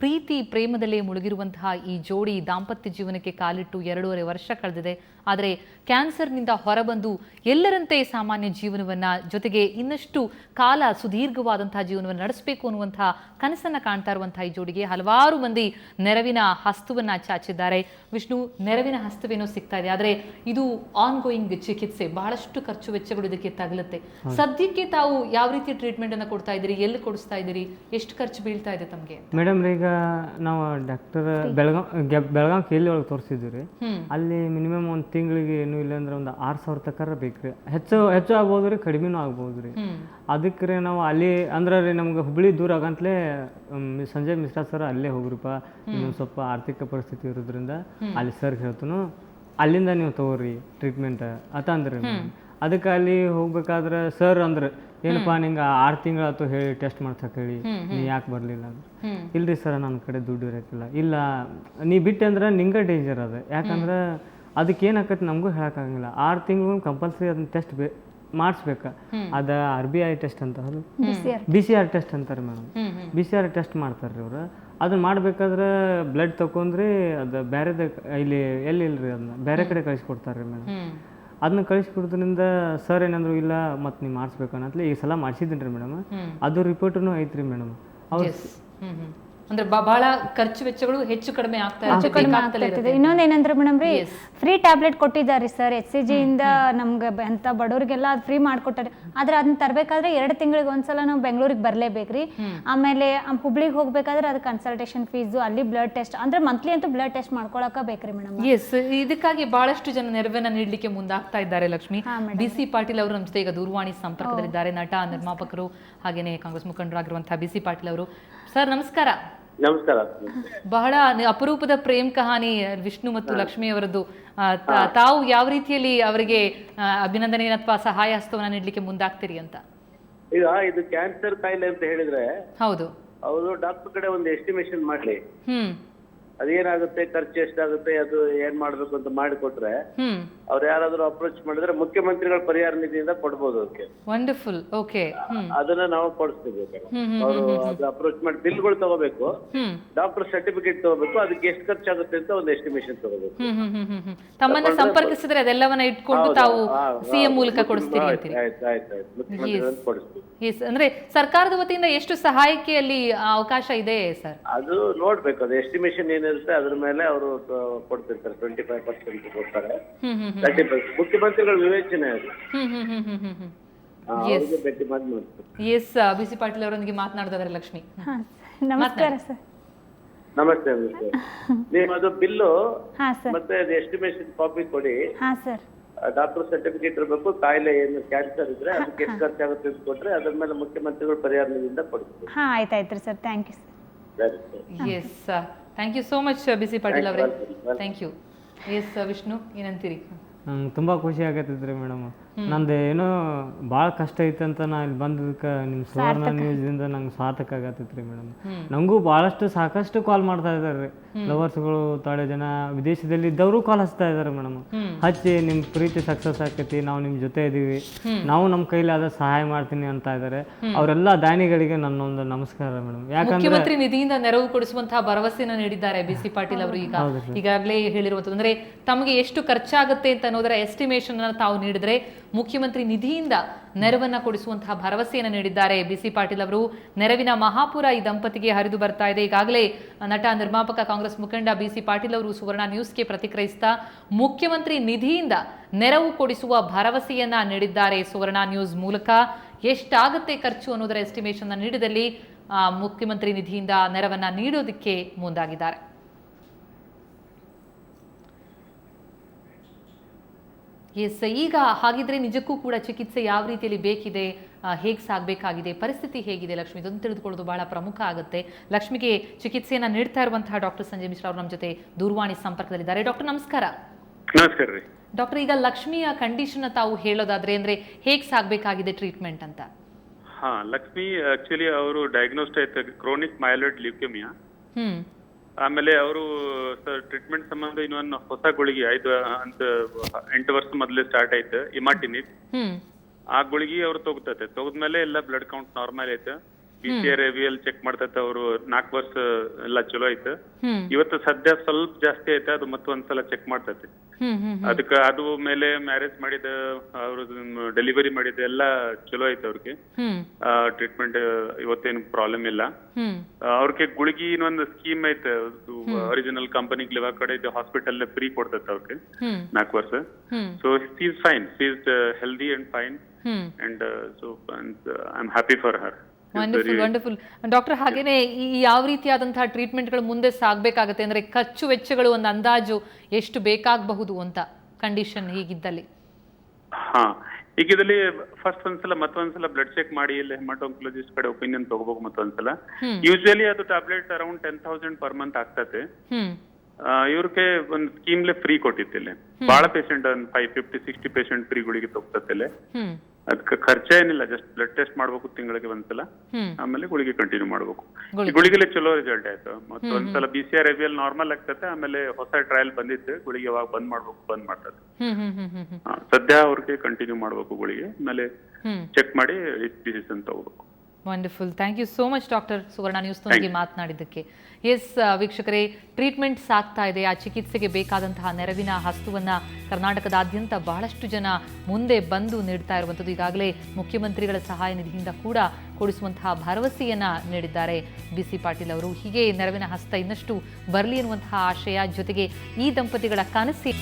ಪ್ರೀತಿ ಪ್ರೇಮದಲ್ಲೇ ಮುಳುಗಿರುವಂತಹ ಈ ಜೋಡಿ ದಾಂಪತ್ಯ ಜೀವನಕ್ಕೆ ಕಾಲಿಟ್ಟು 2.5 ವರ್ಷ ಕಳೆದಿದೆ. ಆದರೆ ಕ್ಯಾನ್ಸರ್ನಿಂದ ಹೊರಬಂದು ಎಲ್ಲರಂತೆ ಸಾಮಾನ್ಯ ಜೀವನವನ್ನ ಜೊತೆಗೆ ಇನ್ನಷ್ಟು ಕಾಲ ಸುದೀರ್ಘವಾದಂತಹ ಜೀವನವನ್ನು ನಡೆಸಬೇಕು ಅನ್ನುವಂತಹ ಕನಸನ್ನ ಕಾಣ್ತಾ ಇರುವಂತಹ ಈ ಜೋಡಿಗೆ ಹಲವಾರು ಮಂದಿ ನೆರವಿನ ಹಸ್ತವನ್ನ ಚಾಚಿದ್ದಾರೆ. ವಿಷ್ಣು, ನೆರವಿನ ಹಸ್ತವೇನೋ ಸಿಗ್ತಾ ಇದೆ, ಆದರೆ ಇದು ಆನ್ ಗೋಯಿಂಗ್ ಚಿಕಿತ್ಸೆ, ಬಹಳಷ್ಟು ಖರ್ಚು ವೆಚ್ಚಗಳು ಇದಕ್ಕೆ ತಗಲುತ್ತೆ. ಸದ್ಯಕ್ಕೆ ತಾವು ಯಾವ ರೀತಿ ಟ್ರೀಟ್ಮೆಂಟ್ ಅನ್ನ ಕೊಡ್ತಾ ಇದ್ದೀರಿ, ಎಲ್ಲಿ ಕೊಡಿಸ್ತಾ ಇದ್ದೀರಿ, ಎಷ್ಟು ಖರ್ಚು ಬೀಳ್ತಾ ಇದೆ ತಮಗೆ? ಮೇಡಮ್ ಈಗ ನಾವು ಡಾಕ್ಟರ್ ಬೆಳಗಾಂ ಕೇಳಿ ಒಳಗೆ ತೋರಿಸಿದ್ವಿ. ಅಲ್ಲಿ ಮಿನಿಮಮ್ ಒಂದು ತಿಂಗಳಿಗೆ ಏನು ಇಲ್ಲ ಅಂದ್ರೆ ಒಂದು 6,000 ತನಕ ಬೇಕ್ರಿ. ಹೆಚ್ಚು ಆಗ್ಬೋದು ರೀ, ಕಡಿಮೆನೂ ಆಗ್ಬೋದು ರೀ. ಅದಕ್ಕೆ ರೀ ನಾವು ಅಲ್ಲಿ ಅಂದ್ರೆ ರೀ ನಮ್ಗೆ ಹುಬ್ಳಿ ದೂರ ಆಗಂತಲೇ ಸಂಜಯ್ ಮಿಶ್ರಾ ಸರ್ ಅಲ್ಲೇ ಹೋಗ್ರಿಪ್ಪ, ಇನ್ನೊಂದು ಸ್ವಲ್ಪ ಆರ್ಥಿಕ ಪರಿಸ್ಥಿತಿ ಇರೋದ್ರಿಂದ ಅಲ್ಲಿ ಸರ್ ಹೇಳ್ತಾನು ಅಲ್ಲಿಂದ ನೀವು ತಗೋರಿ ಟ್ರೀಟ್ಮೆಂಟ್ ಅತ ಅಂದ್ರಿ. ಅದಕ್ಕೆ ಅಲ್ಲಿ ಹೋಗ್ಬೇಕಾದ್ರೆ ಸರ್ ಅಂದ್ರೆ ಏನಪ್ಪ ನಿಂಗೆ 6 ತಿಂಗಳಾಯ್ತು ಹೇಳಿ ಟೆಸ್ಟ್ ಮಾಡ್ಸಕ್ಕೆ ಹೇಳಿ, ನೀ ಯಾಕೆ ಬರಲಿಲ್ಲ ಅಂದ್ರೆ ಇಲ್ರಿ ಸರ್ ನನ್ನ ಕಡೆ ದುಡ್ಡು ಇರೋಕ್ಕಿಲ್ಲ. ಇಲ್ಲ ನೀ ಬಿಟ್ಟೆ ಅಂದ್ರೆ ನಿಂಗೆ ಡೇಂಜರ್ ಅದ, ಯಾಕಂದ್ರೆ ಅದಕ್ಕೆ ಏನಾಕೈತಿ ನಮಗೂ ಹೇಳೋಕ್ಕಾಗಂಗಿಲ್ಲ. 6 ತಿಂಗಳು ಕಂಪಲ್ಸರಿ ಅದನ್ನ ಟೆಸ್ಟ್ ಮಾಡಿಸ್ಬೇಕು. ಅದು RBI ಟೆಸ್ಟ್ ಅಂತ, ಅದು BCR ಟೆಸ್ಟ್ ಅಂತಾರೆ ಮೇಡಮ್. BCR ಟೆಸ್ಟ್ ಮಾಡ್ತಾರೆ ರೀ ಅವರು. ಅದನ್ನ ಮಾಡ್ಬೇಕಾದ್ರೆ ಬ್ಲಡ್ ತಗೊಂಡ್ರಿ ಅದು ಬೇರೆದ ಇಲ್ಲಿ ಎಲ್ಲಿ ಇಲ್ರಿ, ಅದನ್ನ ಬೇರೆ ಕಡೆ ಕಳಿಸ್ಕೊಡ್ತಾರೆ ರೀ ಮೇಡಮ್. ಅದನ್ನ ಕಳಿಸ್ಕೊಡೋದ್ರಿಂದ ಸರ್ ಏನಂದ್ರು ಇಲ್ಲ ಮತ್ತು ನೀವು ಮಾಡಿಸ್ಬೇಕು ಅನ್ನತ್ಲೆ ಈ ಸಲ ಮಾಡಿಸಿದ್ದೀನಿ ರೀ ಮೇಡಮ್. ಅದು ರಿಪೋರ್ಟೂ ಐತ್ರಿ ಮೇಡಮ್. ಅವ್ರು ಅಂದ್ರೆ ಬಹಳ ಖರ್ಚು ವೆಚ್ಚಗಳು ಹೆಚ್ಚು ಕಡಿಮೆ ಆಗ್ತಾ ಇರ್ತದೆ. ಇನ್ನೊಂದೇನಂದ್ರೆ ಮೇಡಮ್ ರೀ, ಫ್ರೀ ಟ್ಯಾಬ್ಲೆಟ್ ಕೊಟ್ಟಿದ್ದಾರೆ ಸರ್ HCG ಇಂದ ನಮ್ಗೆ ಅಂತ ಬಡವರಿಗೆಲ್ಲ ಅದು ಫ್ರೀ ಮಾಡ್ಕೊಟ್ಟಾರೆ. ಆದ್ರೆ ಅದನ್ನ ತರಬೇಕಾದ್ರೆ 2 ತಿಂಗಳಿಗೆ ಒಂದ್ಸಲ ನಾವು ಬೆಂಗಳೂರಿಗೆ ಬರಲೇಬೇಕ್ರಿ. ಆಮೇಲೆ ಹುಬ್ಳಿಗೆ ಹೋಗ್ಬೇಕಾದ್ರೆ ಅದು ಕನ್ಸಲ್ಟೇಷನ್ ಫೀಸು, ಅಲ್ಲಿ ಬ್ಲಡ್ ಟೆಸ್ಟ್ ಅಂದ್ರೆ ಮಂತ್ಲಿ ಅಂತೂ ಬ್ಲಡ್ ಟೆಸ್ಟ್ ಮಾಡ್ಕೊಳಕ ಬೇಕ್ರಿ ಮೇಡಮ್. ಇದಕ್ಕಾಗಿ ಬಹಳಷ್ಟು ಜನ ನೆರವನ್ನ ನೀಡಲಿಕ್ಕೆ ಮುಂದಾಗ್ತಾ ಇದ್ದಾರೆ. ಲಕ್ಷ್ಮಿ, BC ಪಾಟೀಲ್ ಅವರು ನಮ್ಮ ಜೊತೆ ಈಗ ದೂರವಾಣಿ ಸಂಪರ್ಕದಲ್ಲಿದ್ದಾರೆ. ನಟ, ನಿರ್ಮಾಪಕರು, ಹಾಗೇನೆ ಕಾಂಗ್ರೆಸ್ ಮುಖಂಡರಾಗಿರುವಂತಹ BC ಪಾಟೀಲ್ ಅವರು. ಸರ್ ನಮಸ್ಕಾರ. ನಮಸ್ಕಾರ. ಬಹಳ ಅಪರೂಪದ ಪ್ರೇಮ್ ಕಹಾನಿ ವಿಷ್ಣು ಮತ್ತು ಲಕ್ಷ್ಮಿ ಅವರದ್ದು. ತಾವು ಯಾವ ರೀತಿಯಲ್ಲಿ ಅವರಿಗೆ ಅಭಿನಂದನೆ ಅಥವಾ ಸಹಾಯ ಹಸ್ತವನ್ನ ನೀಡಲಿಕ್ಕೆ ಮುಂದಾಗ್ತೀರಿ ಅಂತ? ಈಗ ಇದು ಕ್ಯಾನ್ಸರ್ ಕಾಯಿಲೆ ಅಂತ ಹೇಳಿದ್ರೆ ಹೌದು, ಅವರು ಡಾಕ್ಟರ್ ಕಡೆ ಒಂದು ಎಸ್ಟಿಮೇಷನ್ ಮಾಡ್ಲಿ, ಅದೇನಾಗುತ್ತೆ, ಖರ್ಚು ಎಷ್ಟಾಗುತ್ತೆ, ಅದು ಏನ್ ಮಾಡ್ಬೇಕು ಅಂತ ಮಾಡಿಕೊಟ್ರೆ ಅವ್ರು ಯಾರಾದ್ರೂ ಅಪ್ರೋಚ್ ಮಾಡಿದ್ರೆ ಮುಖ್ಯಮಂತ್ರಿಗಳ ಪರಿಹಾರ ನಿಧಿಯಿಂದ ಕೊಡ್ಬೋದು ಅದಕ್ಕೆ. ವಂಡರ್ಫುಲ್. ಓಕೆ, ಅದನ್ನ ನಾವು ಕೊಡಿಸ್ತೀವಿ. ಅವರು ಅದು ಅಪ್ರೋಚ್ ಮಾಡಿ ಬಿಲ್ಗಳು ತಗೋಬೇಕು, ಡಾಕ್ಟರ್ ಸರ್ಟಿಫಿಕೇಟ್ ತಗೋಬೇಕು, ಅದಕ್ಕೆ ಎಷ್ಟು ಖರ್ಚಾಗುತ್ತೆ ಅಂತ ಒಂದು ಎಸ್ಟಿಮೇಷನ್ ತಗೋಬೇಕು. ತಮ್ಮನ್ನ ಸಂಪರ್ಕಿಸಿದ್ರೆ ಅದೆಲ್ಲವನ್ನ ಇಟ್ಕೊಂಡು ತಾವು CM ಮೂಲಕ ಕೊಡಿಸ್ತೀರಿ ಅಂತೀರಿ? ಅಂದ್ರೆ ಸರ್ಕಾರದ ವತಿಯಿಂದ ಎಷ್ಟು ಸಹಾಯಕ್ಕೆ ಅಲ್ಲಿ ಅವಕಾಶ ಇದೆ ಸರ್? ಅದು ನೋಡ್ಬೇಕು, ಅದು ಎಸ್ಟಿಮೇಷನ್ ಏನಿರುತ್ತೆ ಅದ್ರ ಮೇಲೆ ಅವರು ಕೊಡ್ತಿರ್ತಾರೆ. 25% ಕೊಡ್ತಾರೆ, 30% ಮುಖ್ಯಮಂತ್ರಿಗಳ ವಿವೇಚನೆ ಅದು. ಎಸ್, BC ಪಾಟೀಲ್ ಅವರೊಂದಿಗೆ ಮಾತನಾಡ್ತಾ ಇದ್ದಾರೆ ಲಕ್ಷ್ಮಿ. ನಮಸ್ಕಾರ ಸರ್. ನಮಸ್ತೆ. ನೀವು ಅದು ಬಿಲ್ಲು ಮತ್ತೆ ಅದು ಎಸ್ಟಿಮೇಷನ್ ಕಾಪಿ ಕೊಡಿ. ಡಾಕ್ಟರ್ ಸರ್ಟಿಫಿಕೇಟ್ ಇರಬೇಕು, ಕಾಯಿಲೆ ಏನು ಕ್ಯಾನ್ಸರ್ ಇದ್ರೆ ಅದಕ್ಕೆ ಎಷ್ಟು ಖರ್ಚಾಗುತ್ತೆ ಅಂತ ಕೊಟ್ರೆ ಅದ್ರ ಮೇಲೆ ಮುಖ್ಯಮಂತ್ರಿಗಳು ಪರಿಹಾರ ನಿಧಿಯಿಂದ ಕೊಡ್ತೀವಿ. ಆಯ್ತಾಯ್ತು sir, thank you sir. Yes, thank you so much BC Patil ಅವರೇ, ಥ್ಯಾಂಕ್ ಯು. ಎಸ್ ವಿಷ್ಣು, ಏನಂತೀರಿ? ನಂಗೆ ತುಂಬ ಖುಷಿ ಆಗತ್ತೈತ್ರಿ ಮೇಡಮ್. ನಂದು ಏನೋ ಭಾಳ ಕಷ್ಟ ಐತೆ ಅಂತ ನಾ ಇಲ್ಲಿ ಬಂದದಕ್ಕೆ ನಿಮ್ಮ ಸುವರ್ಣ ನ್ಯೂಸ್ದಿಂದ ನಂಗೆ ಸಾರ್ಥಕ ಆಗತ್ತೈತ್ರಿ ಮೇಡಮ್. ನನಗೂ ಭಾಳಷ್ಟು ಸಾಕಷ್ಟು ಕಾಲ್ ಮಾಡ್ತಾ ಇದ್ದಾರೆ ರೀ ಲವರ್ಸ್ಗಳು, ತಾಳೆ ಜನ ವಿದೇಶದಲ್ಲಿ ಇದ್ದವರು ಕಾಲ್ ಹಚ್ತಾ ಇದ್ದಾರೆ ಮೇಡಮ್. ಹಚ್ಚಿ ನಿಮ್ಮ ಪ್ರೀತಿ ಸಕ್ಸಸ್ ಆಕೈತಿ, ನಾವು ನಿಮ್ಮ ಜೊತೆ ಇದೀವಿ, ನಾವು ನಮ್ಮ ಕೈಲಾದ ಸಹಾಯ ಮಾಡ್ತೀನಿ ಅಂತ ಇದ್ದಾರೆ. ಅವರೆಲ್ಲ ದಾನಿಗಳಿಗೆ ನನ್ನೊಂದು ನಮಸ್ಕಾರ ಮೇಡಮ್. ಯಾಕಂದ್ರೆ ಮುಖ್ಯಮಂತ್ರಿ ನಿಧಿಯಿಂದ ನೆರವು ಕೊಡಿಸುವಂತಹ ಭರವಸೆಯನ್ನು ನೀಡಿದ್ದಾರೆ BC ಪಾಟೀಲ್ ಅವರು. ಈಗಾಗಲೇ ಹೇಳಿರುವಂತದ್ದು ಅಂದ್ರೆ ತಮಗೆ ಎಷ್ಟು ಖರ್ಚಾಗುತ್ತೆ ಅಂತ ಅನ್ನೋದರ ಎಸ್ಟಿಮೇಷನ್ ಅನ್ನು ತಾವು ನೀಡಿದ್ರೆ ಮುಖ್ಯಮಂತ್ರಿ ನಿಧಿಯಿಂದ ನೆರವನ್ನ ಕೊಡಿಸುವಂತಹ ಭರವಸೆಯನ್ನು ನೀಡಿದ್ದಾರೆ BC ಪಾಟೀಲ್ ಅವರು. ನೆರವಿನ ಮಹಾಪುರ ಈ ದಂಪತಿಗೆ ಹರಿದು ಬರ್ತಾ ಇದೆ. ಈಗಾಗಲೇ ನಟ, ನಿರ್ಮಾಪಕ, ಕಾಂಗ್ರೆಸ್ ಮುಖಂಡ BC ಪಾಟೀಲ್ ಅವರು ಸುವರ್ಣ ನ್ಯೂಸ್ಗೆ ಪ್ರತಿಕ್ರಿಯಿಸ್ತಾ ಮುಖ್ಯಮಂತ್ರಿ ನಿಧಿಯಿಂದ ನೆರವು ಕೊಡಿಸುವ ಭರವಸೆಯನ್ನ ನೀಡಿದ್ದಾರೆ ಸುವರ್ಣ ನ್ಯೂಸ್ ಮೂಲಕ. ಎಷ್ಟಾಗುತ್ತೆ ಖರ್ಚು ಅನ್ನೋದರ ಎಸ್ಟಿಮೇಷನ್ ನೀಡಿದಲ್ಲಿ ಮುಖ್ಯಮಂತ್ರಿ ನಿಧಿಯಿಂದ ನೆರವನ್ನ ನೀಡೋದಕ್ಕೆ ಮುಂದಾಗಿದ್ದಾರೆ. ಎಸ್, ಈಗ ಹಾಗಿದ್ರೆ ನಿಜಕ್ಕೂ ಕೂಡ ಚಿಕಿತ್ಸೆ ಯಾವ ರೀತಿಯಲ್ಲಿ ಬೇಕಿದೆ, ಹೇಗೆ ಸಾಗಬೇಕಾಗಿದೆ, ಪರಿಸ್ಥಿತಿ ಹೇಗಿದೆ ಲಕ್ಷ್ಮಿ, ಇದನ್ನು ತಿಳಿದುಕೊಳ್ಳೋದು ಬಹಳ ಪ್ರಮುಖ ಆಗುತ್ತೆ. ಲಕ್ಷ್ಮಿಗೆ ಚಿಕಿತ್ಸೆಯನ್ನು ನೀಡ್ತಾ ಇರುವಂತಹ ಡಾಕ್ಟರ್ ಸಂಜಯ್ ಮಿಶ್ರಾ ಅವರು ನಮ್ಮ ಜೊತೆ ದೂರವಾಣಿ ಸಂಪರ್ಕದಲ್ಲಿದ್ದಾರೆ. ಡಾಕ್ಟರ್ ನಮಸ್ಕಾರ. ನಮಸ್ಕಾರ ರೀ ಡಾಕ್ಟರ್. ಈಗ ಲಕ್ಷ್ಮಿಯ ಕಂಡೀಷನ್ ತಾವು ಹೇಳೋದಾದ್ರೆ ಅಂದ್ರೆ ಹೇಗೆ ಸಾಗಬೇಕಾಗಿದೆ ಟ್ರೀಟ್ಮೆಂಟ್ ಅಂತ? ಲಕ್ಷ್ಮಿ ಆಕ್ಚುಲಿ ಅವರು ಡಯಾಗ್ನೋಸ್ಡ್ ಆಯ್ತು ಕ್ರೋನಿಕ್ ಮೈಲಾಯ್ಡ್ ಲ್ಯೂಕೇಮಿಯಾ. ಆಮೇಲೆ ಅವರು ಟ್ರೀಟ್ಮೆಂಟ್ ಸಂಬಂಧ ಇನ್ನೊಂದು ಹೊಸ ಗುಳಿಗೆ 8 ವರ್ಷ ಮೊದಲೇ ಸ್ಟಾರ್ಟ್ ಆಯ್ತು, ಇಮಾಟಿನಿಬ್. ಆ ಗುಳಿಗೆ ಅವ್ರು ತಗೋತೈತೆ. ತಗದ್ಮೇಲೆ ಎಲ್ಲ ಬ್ಲಡ್ ಕೌಂಟ್ ನಾರ್ಮಲ್ ಐತೆ. BCR-AVL ಚೆಕ್ ಮಾಡ್ತೈತೆ ಅವರು 4 ವರ್ಷ ಎಲ್ಲ ಚಲೋ ಐತೆ. ಇವತ್ತು ಸದ್ಯ ಸ್ವಲ್ಪ ಜಾಸ್ತಿ ಐತೆ, ಅದು ಮತ್ತೊಂದ್ಸಲ ಚೆಕ್ ಮಾಡ್ತೈತಿ. ಅದಕ್ಕೆ ಅದು ಮೇಲೆ ಮ್ಯಾರೇಜ್ ಮಾಡಿದ ಅವ್ರ ಡೆಲಿವರಿ ಮಾಡಿದ ಎಲ್ಲ ಚಲೋ ಐತೆ ಅವ್ರಿಗೆ. ಟ್ರೀಟ್ಮೆಂಟ್ ಇವತ್ತೇನು ಪ್ರಾಬ್ಲಮ್ ಇಲ್ಲ. ಅವ್ರಿಗೆ ಗುಳಿಗಿ ಇನ್ನೊಂದು ಸ್ಕೀಮ್ ಐತೆ, ಒರಿಜಿನಲ್ ಕಂಪನಿ ಲಿವಾ ಕಡೆ ಹಾಸ್ಪಿಟಲ್ ಫ್ರೀ ಕೊಡ್ತೈತೆ ಅವ್ರಿಗೆ 4 ವರ್ಷ. So she is fine, she is healthy and fine and so I am happy for her. Wonderful wonderful doctor. ಹಾಗೇನೆ ಈ ಯಾವ ರೀತಿಯಾದಂತಹ ಟ್ರೀಟ್ಮೆಂಟ್ಗಳು ಮುಂದೆ ಸಾಗಬೇಕಾಗತ್ತೆ ಅಂದ್ರೆ ಖರ್ಚು ವೆಚ್ಚಗಳು ಒಂದು ಅಂದಾಜು ಎಷ್ಟು ಬೇಕಾಗಬಹುದು ಅಂತ ಕಂಡೀಷನ್ ಹೀಗಿದ್ದಲ್ಲಿ? ಈಗ ಇದರಲ್ಲಿ ಫಸ್ಟ್ ಒಂದ್ಸಲ ಮತ್ತೊಂದ್ಸಲ ಬ್ಲಡ್ ಚೆಕ್ ಮಾಡಿ ಇಲ್ಲಿ ಹೆಮಟೋಂಕಾಲಜಿಸ್ಟ್ ಕಡೆ ಒಪಿನಿಯನ್ ತಗೋಬೇಕು ಮತ್ತೊಂದ್ಸಲ. ಯೂಶುವಲಿ ಅದು ಟ್ಯಾಬ್ಲೆಟ್ ಅರೌಂಡ್ 10,000 ಪರ್ ಮಂತ್ ಆಗ್ತದೆ. ಇವ್ರಿಗೆ ಒಂದು ಸ್ಕೀಮ್ಲೆ ಫ್ರೀ ಕೊಟ್ಟಿತ್ತಿಲ್ಲ. ಬಹಳ ಪೇಷಂಟ್ ಒಂದು 50-60 ಪೇಷಂಟ್ ಫ್ರೀ ಗುಳಿಗೆ ತಗೋತತ್ತಿಲ್ಲ. ಅದಕ್ಕೆ ಖರ್ಚ ಏನಿಲ್ಲ, ಜಸ್ಟ್ ಬ್ಲಡ್ ಟೆಸ್ಟ್ ಮಾಡ್ಬೇಕು ತಿಂಗಳಿಗೆ ಒಂದ್ಸಲ, ಆಮೇಲೆ ಗುಳಿಗೆ ಕಂಟಿನ್ಯೂ ಮಾಡ್ಬೇಕು. ಗುಳಿಗೆಲೆ ಚಲೋ ರಿಸಲ್ಟ್ ಆಯ್ತು. ಮತ್ತೊಂದ್ಸಲ BCR-AVL ನಾರ್ಮಲ್ ಆಗ್ತದೆ, ಆಮೇಲೆ ಹೊಸ ಟ್ರಯಲ್ ಬಂದಿತ್ತು, ಗುಳಿಗೆ ಯಾವಾಗ ಬಂದ್ ಮಾಡ್ಬೇಕು ಬಂದ್ ಮಾಡ್ತದೆ. ಸದ್ಯ ಅವ್ರಿಗೆ ಕಂಟಿನ್ಯೂ ಮಾಡ್ಬೇಕು ಗುಳಿಗೆ, ಆಮೇಲೆ ಚೆಕ್ ಮಾಡಿ ಡಿಸಿಷನ್ ತಗೋಬೇಕು. Wonderful, thank you so much doctor. Suvarna ನ್ಯೂಸ್ನೊಂದಿಗೆ ಮಾತನಾಡಿದ್ದಕ್ಕೆ. ಎಸ್ ವೀಕ್ಷಕರೇ, ಟ್ರೀಟ್ಮೆಂಟ್ ಸಾಗ್ತಾ ಇದೆ. ಆ ಚಿಕಿತ್ಸೆಗೆ ಬೇಕಾದಂತಹ ನೆರವಿನ ಹಸ್ತವನ್ನು ಕರ್ನಾಟಕದಾದ್ಯಂತ ಬಹಳಷ್ಟು ಜನ ಮುಂದೆ ಬಂದು ನೀಡ್ತಾ ಇರುವಂಥದ್ದು. ಈಗಾಗಲೇ ಮುಖ್ಯಮಂತ್ರಿಗಳ ಸಹಾಯ ನಿಧಿಯಿಂದ ಕೂಡ ಕೊಡಿಸುವಂತಹ ಭರವಸೆಯನ್ನ ನೀಡಿದ್ದಾರೆ BC ಪಾಟೀಲ್ ಅವರು. ಹೀಗೆ ನೆರವಿನ ಹಸ್ತ ಇನ್ನಷ್ಟು ಬರಲಿ ಎನ್ನುವಂತಹ ಆಶಯ ಜೊತೆಗೆ ಈ ದಂಪತಿಗಳ ಕನಸು